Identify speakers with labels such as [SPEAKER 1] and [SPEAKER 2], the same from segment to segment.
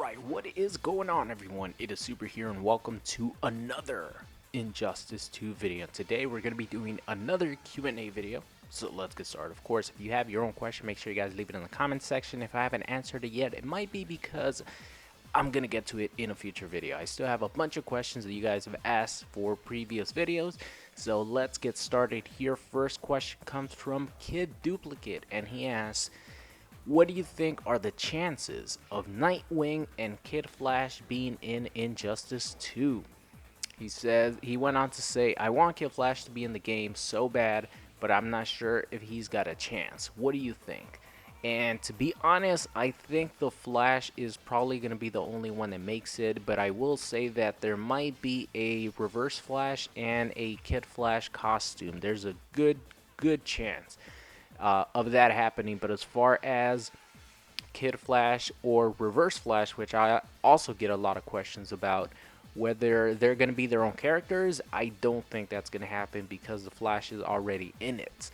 [SPEAKER 1] Alright, what is going on, everyone? It is Super here and welcome to another Injustice 2 video. Today we're going to be doing another Q&A video, so let's get started. Of course, if you have your own question, make sure you guys leave it in the comment section. If I haven't answered it yet, it might be because I'm going to get to it in a future video. I still have a bunch of questions that you guys have asked for previous videos, so let's get started here. First question comes from Kid Duplicate, and he asks, what do you think are the chances of Nightwing and Kid Flash being in Injustice 2? He went on to say, I want Kid Flash to be in the game so bad, but I'm not sure if he's got a chance. What do you think? And to be honest, I think the Flash is probably going to be the only one that makes it, but I will say that there might be a Reverse Flash and a Kid Flash costume. There's a good chance of that happening. But as far as Kid Flash or Reverse Flash, which I also get a lot of questions about whether they're going to be their own characters, I don't think that's going to happen because the Flash is already in it.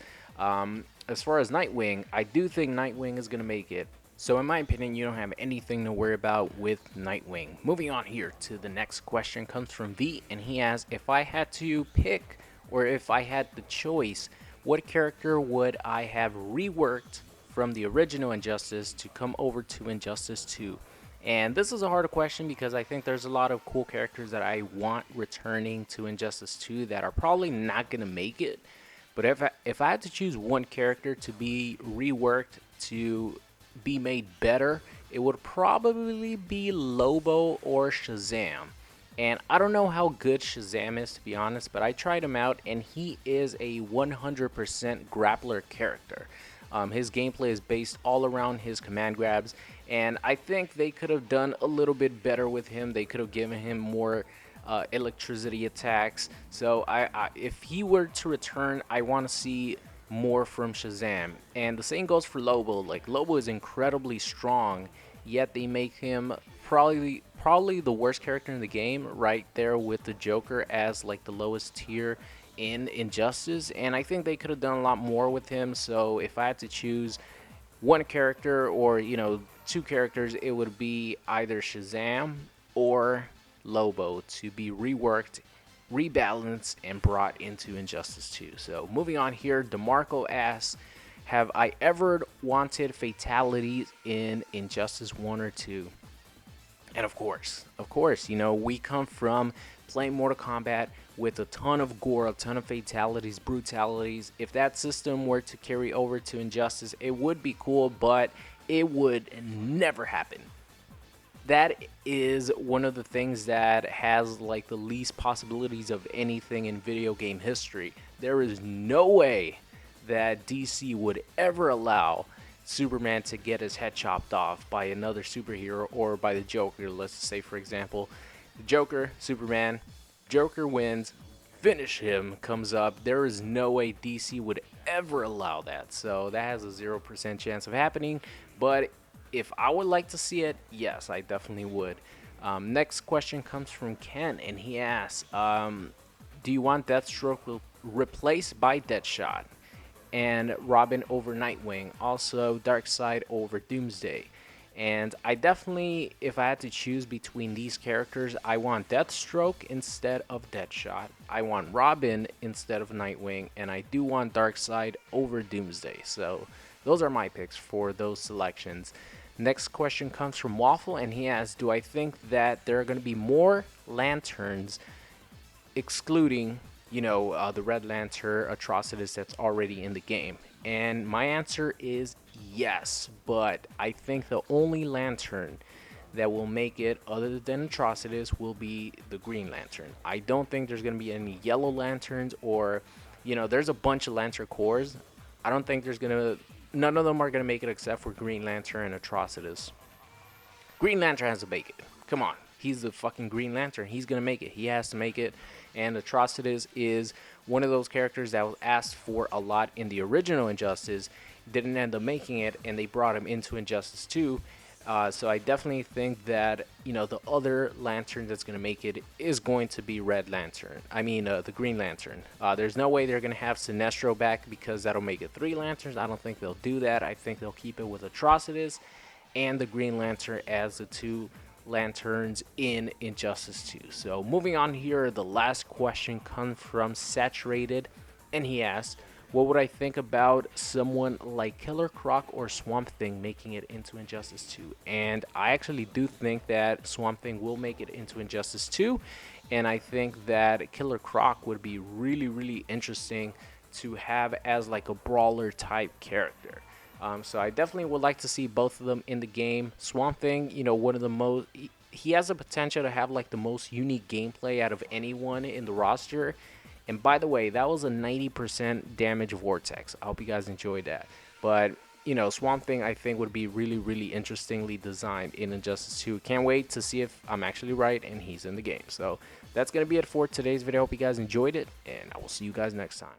[SPEAKER 1] As far as Nightwing, I do think Nightwing is going to make it. So in my opinion, you don't have anything to worry about with Nightwing. Moving on here to the next question comes from V, and he asks, if I had to pick, or if I had the choice, what character would I have reworked from the original Injustice to come over to Injustice 2? And this is a harder question because I think there's a lot of cool characters that I want returning to Injustice 2 that are probably not going to make it. But if I had to choose one character to be reworked to be made better, it would probably be Lobo or Shazam. And I don't know how good Shazam is, to be honest, but I tried him out, and he is a 100% grappler character. His gameplay is based all around his command grabs, and I think they could have done a little bit better with him. They could have given him more electricity attacks. So if he were to return, I want to see more from Shazam. And the same goes for Lobo. Like, Lobo is incredibly strong, yet they make him probably the worst character in the game, right there with the Joker as like the lowest tier in Injustice. And I think they could have done a lot more with him. So if I had to choose one character or two characters, it would be either Shazam or Lobo to be reworked, rebalanced, and brought into Injustice 2. So moving on here, DeMarco asks, have I ever wanted fatalities in Injustice 1 or 2? And of course, we come from playing Mortal Kombat with a ton of gore, a ton of fatalities, brutalities. If that system were to carry over to Injustice, it would be cool, but it would never happen. That is one of the things that has like the least possibilities of anything in video game history. There is no way that DC would ever allow Superman to get his head chopped off by another superhero or by the Joker. Let's say, for example, the Joker, Superman, Joker wins, finish him, comes up. There is no way DC would ever allow that. So that has a 0% chance of happening. But if I would like to see it, yes, I definitely would. Next question comes from Ken, and he asks, do you want Deathstroke replaced by Deadshot? And Robin over Nightwing, also Darkseid over Doomsday. And I definitely, if I had to choose between these characters, I want Deathstroke instead of Deadshot. I want Robin instead of Nightwing, and I do want Darkseid over Doomsday. So those are my picks for those selections. Next question comes from Waffle, and he asks, do I think that there are going to be more Lanterns excluding the Red Lantern Atrocitus that's already in the game? And my answer is yes, but I think the only Lantern that will make it other than Atrocitus will be the Green Lantern. I don't think there's going to be any Yellow Lanterns, or there's a bunch of Lantern cores. I don't think none of them are going to make it except for Green Lantern and Atrocitus. Green Lantern has to make it. Come on. He's the fucking Green Lantern. He's going to make it. He has to make it. And Atrocitus is one of those characters that was asked for a lot in the original Injustice, didn't end up making it, and they brought him into Injustice 2. So I definitely think that, the other Lantern that's going to make it is going to be Red Lantern. The Green Lantern. There's no way they're going to have Sinestro back because that'll make it 3 Lanterns. I don't think they'll do that. I think they'll keep it with Atrocitus and the Green Lantern as the two lanterns in Injustice 2. So moving on here, the last question comes from Saturated, and he asks, what would I think about someone like Killer Croc or Swamp Thing making it into Injustice 2? And I actually do think that Swamp Thing will make it into Injustice 2, and I think that Killer Croc would be really, really interesting to have as like a brawler type character. So I definitely would like to see both of them in the game. Swamp Thing, one of the most, he has the potential to have like the most unique gameplay out of anyone in the roster. And by the way, that was a 90% damage vortex. I hope you guys enjoyed that. But Swamp Thing I think would be really, really interestingly designed in Injustice 2. Can't wait to see if I'm actually right and he's in the game. So that's gonna be it for today's video. Hope you guys enjoyed it, and I will see you guys next time.